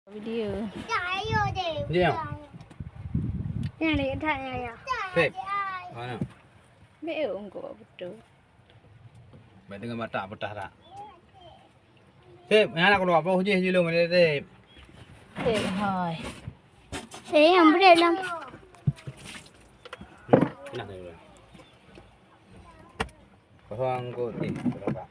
Video. Dia. Yang ni tak ya. Pep. Mana? Beul kok betul. Baik dengan mata petah tak? Pep, yang nak keluar apa hujung je lu mana Pep? Hai. Saya yang belum. Nak ni. Kau orang kau ni berapa?